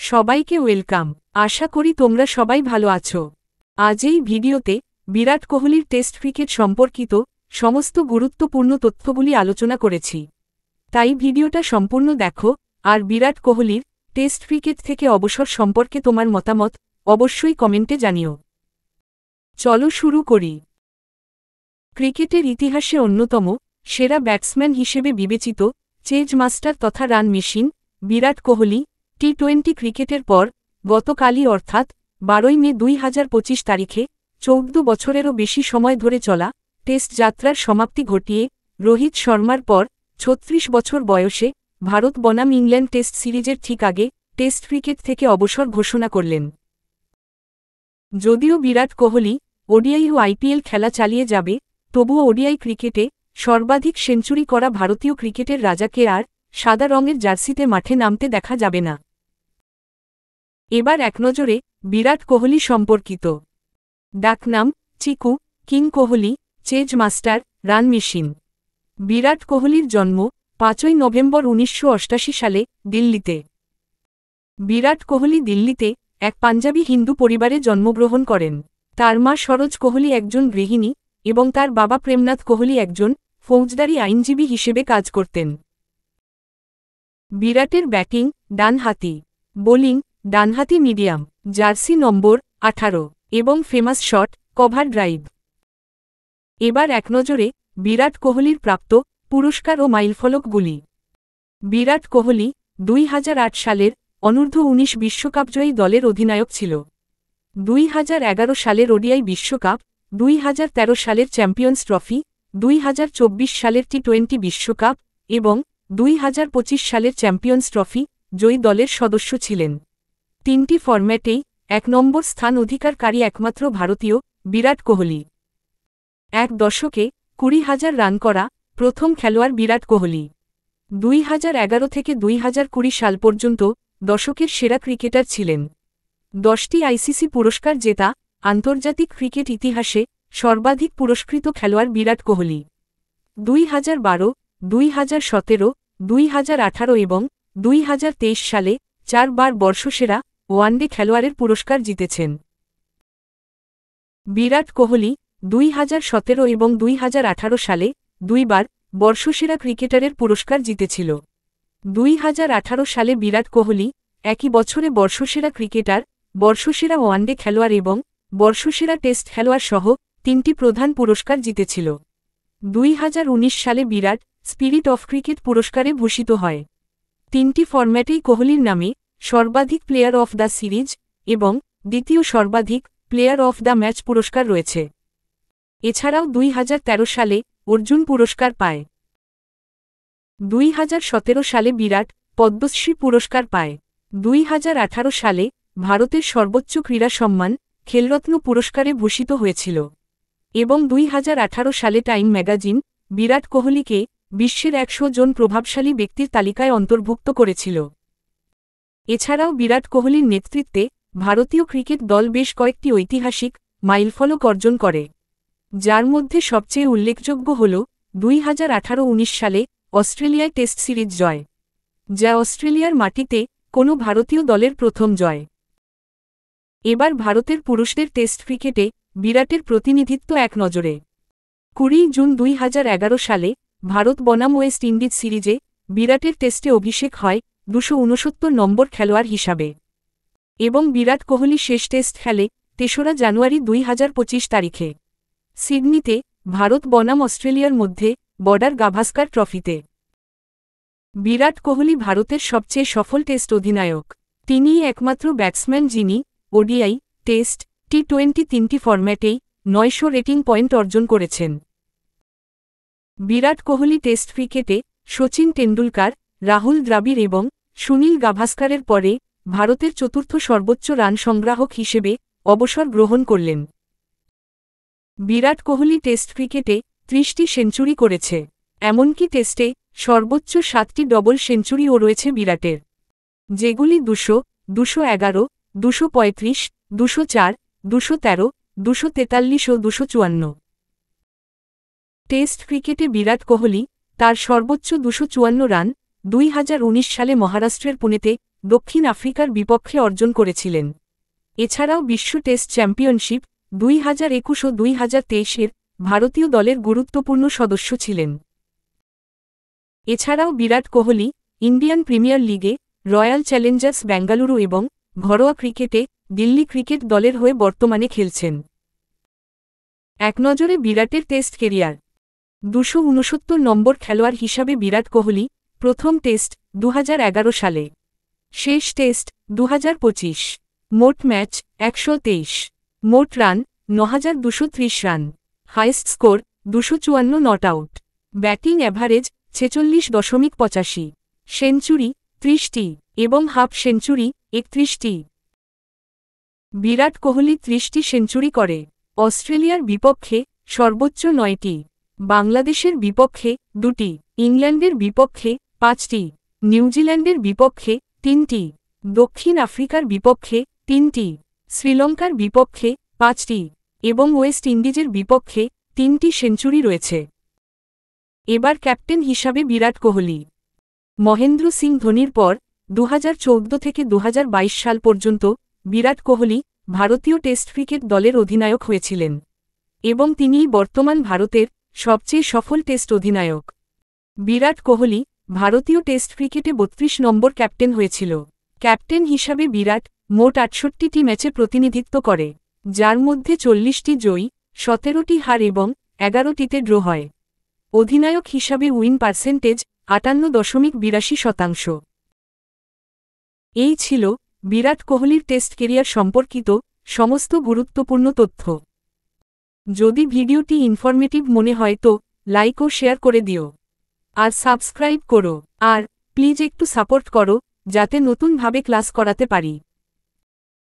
সবাইকে ওয়েলকাম। আশা করি তোমরা সবাই ভালো আছো। আজ এই ভিডিওতে বিরাট কোহলির টেস্ট ক্রিকেট সম্পর্কিত সমস্ত গুরুত্বপূর্ণ তথ্যগুলি আলোচনা করেছি, তাই ভিডিওটা সম্পূর্ণ দেখো আর বিরাট কোহলির টেস্ট ক্রিকেট থেকে অবসর সম্পর্কে তোমার মতামত অবশ্যই কমেন্টে জানিও। চলো শুরু করি। ক্রিকেটের ইতিহাসে অন্যতম সেরা ব্যাটসম্যান হিসেবে বিবেচিত চেজ মাস্টার তথা রান মেশিন বিরাট কোহলি টি-20 ক্রিকেটের পর গতকালই অর্থাৎ 12 মে 2025 তারিখে 14 বছরেরও বেশি সময় ধরে চলা টেস্ট যাত্রার সমাপ্তি ঘটিয়ে রোহিত শর্মার পর 36 বছর বয়সে ভারত বনাম ইংল্যান্ড টেস্ট সিরিজের ঠিক আগে টেস্ট ক্রিকেট থেকে অবসর ঘোষণা করলেন। যদিও বিরাট কোহলি ওডিআই ও আইপিএল খেলা চালিয়ে যাবে, তবুও ওডিআই ক্রিকেটে সর্বাধিক সেঞ্চুরি করা ভারতীয় ক্রিকেটের রাজাকে আর সাদা রঙের জার্সিতে মাঠে নামতে দেখা যাবে না। এবার একনজরে বিরাট কোহলি সম্পর্কিত ডাকনাম Chiku, king Kohli, chase master, run machine. Virat কোহলির জন্ম 5 নভেম্বর 1988 সালে দিল্লিতে। বিরাট কোহলি দিল্লিতে এক পাঞ্জাবি হিন্দু পরিবারে জন্মগ্রহণ করেন। তার মা সরোজ কোহলি একজন গৃহিণী এবং তার বাবা প্রেমনাথ কোহলি একজন ফৌজদারি আইনজীবী হিসেবে কাজ করতেন। বিরাটের ব্যাটিং ডানহাতি, বোলিং ডানহাতি মিডিয়াম, জার্সি নম্বর 18 এবং ফেমাস শট কভার ড্রাইভ। এবার একনজরে বিরাট কোহলির প্রাপ্ত পুরস্কার ও মাইলফলকগুলি। বিরাট কোহলি 2008 সালের অনূর্ধ্ব-19 বিশ্বকাপজয়ী দলের অধিনায়ক ছিল। 2011 সালের ওডিআই বিশ্বকাপ, 2013 সালের চ্যাম্পিয়ন্স ট্রফি, 2024 সালের টি-20 বিশ্বকাপ এবং 2025 সালের চ্যাম্পিয়ন্স ট্রফি জয়ী দলের সদস্য ছিলেন। 3টি ফরম্যাটেই 1 নম্বর স্থান অধিকারকারী একমাত্র ভারতীয় বিরাট কোহলি। এক দশকে 20,000 রান করা প্রথম খেলোয়াড় বিরাট কোহলি। 2011 থেকে 2020 সাল পর্যন্ত দশকের সেরা ক্রিকেটার ছিলেন। 10টি আইসিসি পুরস্কার জেতা আন্তর্জাতিক ক্রিকেট ইতিহাসে সর্বাধিক পুরস্কৃত খেলোয়াড় বিরাট কোহলি। 2012, 2017, 2018 এবং 2023 সালে 4 বার বর্ষসেরা ওয়ানডে খেলোয়াড়ের পুরস্কার জিতেছেন। বিরাট কোহলি 2017 এবং 2018 সালে 2 বার বর্ষসেরা ক্রিকেটারের পুরস্কার জিতেছিল। 2018 সালে বিরাট কোহলি একই বছরে বর্ষসেরা ক্রিকেটার, বর্ষসেরা ওয়ানডে খেলোয়াড় এবং বর্ষসেরা টেস্ট খেলোয়াড় সহ 3টি প্রধান পুরস্কার জিতেছিল। 2019 সালে বিরাট স্পিরিট অফ ক্রিকেট পুরস্কারে ভূষিত হয়। 3টি ফরম্যাটেই কোহলির নামে সর্বাধিক প্লেয়ার অফ দ্য সিরিজ এবং দ্বিতীয় সর্বাধিক প্লেয়ার অফ দ্য ম্যাচ পুরস্কার রয়েছে। এছাড়াও 2013 সালে অর্জুন পুরস্কার পায়। 2017 সালে বিরাট পদ্মশ্রী পুরস্কার পায়। 2018 সালে ভারতের সর্বোচ্চ ক্রীড়া সম্মান খেলরত্ন পুরস্কারে ভূষিত হয়েছিল এবং 2018 সালে টাইম ম্যাগাজিন বিরাট কোহলিকে বিশ্বের 100 জন প্রভাবশালী ব্যক্তির তালিকায় অন্তর্ভুক্ত করেছিল। এছাড়াও বিরাট কোহলির নেতৃত্বে ভারতীয় ক্রিকেট দল বেশ কয়েকটি ঐতিহাসিক মাইলফলক অর্জন করে, যার মধ্যে সবচেয়ে উল্লেখযোগ্য হল 2018-19 সালে অস্ট্রেলিয়ায় টেস্ট সিরিজ জয়, যা অস্ট্রেলিয়ার মাটিতে কোনো ভারতীয় দলের প্রথম জয়। এবার ভারতের পুরুষদের টেস্ট ক্রিকেটে বিরাটের প্রতিনিধিত্ব এক নজরে। 20 জুন 2011 সালে ভারত বনাম ওয়েস্ট ইন্ডিজ সিরিজে বিরাটের টেস্টে অভিষেক হয় 269 নম্বর খেলোয়াড় হিসাবে এবং বিরাট কোহলি শেষ টেস্ট খেলে 3রা জানুয়ারি 2025 তারিখে সিডনিতে ভারত বনাম অস্ট্রেলিয়ার মধ্যে বর্ডার গাভাস্কার ট্রফিতে। বিরাট কোহলি ভারতের সবচেয়ে সফল টেস্ট অধিনায়ক। তিনিই একমাত্র ব্যাটসম্যান যিনি ওডিআই, টেস্ট, টি-20 3টি ফরম্যাটেই 900 রেটিং পয়েন্ট অর্জন করেছেন। বিরাট কোহলি টেস্ট ক্রিকেটে শচীন টেন্ডুলকার, রাহুল দ্রাবিড় এবং সুনীল গাভাস্কারের পরে ভারতের চতুর্থ সর্বোচ্চ রান সংগ্রাহক হিসেবে অবসর গ্রহণ করলেন। বিরাট কোহলি টেস্ট ক্রিকেটে 30টি সেঞ্চুরি করেছে, এমনকি টেস্টে সর্বোচ্চ 7টি ডবল সেঞ্চুরিও রয়েছে বিরাটের, যেগুলি 200, 211, 235, 204, 213, 243 ও 254। টেস্ট ক্রিকেটে বিরাট কোহলি তার সর্বোচ্চ 254 রান 2019 সালে মহারাষ্ট্রের পুনেতে দক্ষিণ আফ্রিকার বিপক্ষে অর্জন করেছিলেন। এছাড়াও বিশ্ব টেস্ট চ্যাম্পিয়নশিপ 2021 ও 2023-এর ভারতীয় দলের গুরুত্বপূর্ণ সদস্য ছিলেন। এছাড়াও বিরাট কোহলি ইন্ডিয়ান প্রিমিয়ার লিগে, রয়্যাল চ্যালেঞ্জার্স বেঙ্গালুরু এবং ঘরোয়া ক্রিকেটে দিল্লি ক্রিকেট দলের হয়ে বর্তমানে খেলছেন। একনজরে বিরাটের টেস্ট কেরিয়ার। 269 নম্বর খেলোয়াড় হিসাবে বিরাট কোহলি, প্রথম টেস্ট 2011 সালে, শেষ টেস্ট 2025, মোট ম্যাচ 123, মোট run 9230 run, highest score 254 not out, batting average 46.85, century 30টি এবং হাফ সেঞ্চুরি 31টি। বিরাট কোহলি 30টি সেঞ্চুরি করে। অস্ট্রেলিয়ার বিপক্ষে সর্বোচ্চ 9টি, বাংলাদেশের বিপক্ষে 2টি, ইংল্যান্ডের বিপক্ষে 5টি, নিউজিল্যান্ডের বিপক্ষে 3টি, দক্ষিণ আফ্রিকার বিপক্ষে 3টি, শ্রীলঙ্কার বিপক্ষে 5টি এবং ওয়েস্ট ইন্ডিজের বিপক্ষে 3টি সেঞ্চুরি রয়েছে। এবার ক্যাপ্টেন হিসাবে বিরাট কোহলি। মহেন্দ্র সিং ধোনির পর 2014 থেকে 2022 সাল পর্যন্ত বিরাট কোহলি ভারতীয় টেস্ট ক্রিকেট দলের অধিনায়ক হয়েছিলেন এবং তিনিই বর্তমান ভারতের সবচেয়ে সফল টেস্ট অধিনায়ক। বিরাট কোহলি ভারতীয় টেস্ট ক্রিকেটে 32 নম্বর ক্যাপ্টেন হয়েছিল। ক্যাপ্টেন হিসাবে বিরাট মোট 68টি ম্যাচে প্রতিনিধিত্ব করে, যার মধ্যে 40টি জয়ী, 17টি হার এবং 11টিতে ড্র হয়। অধিনায়ক হিসাবে উইন পার্সেন্টেজ 58.82%। এই ছিল বিরাট কোহলির টেস্ট কেরিয়ার সম্পর্কিত সমস্ত গুরুত্বপূর্ণ তথ্য। যদি ভিডিওটি ইনফরমেটিভ মনে হয় তো লাইক ও শেয়ার করে দিও, আর সাবস্ক্রাইব করো, আর প্লিজ একটু সাপোর্ট করো যাতে নতুনভাবে ক্লাস করাতে পারি।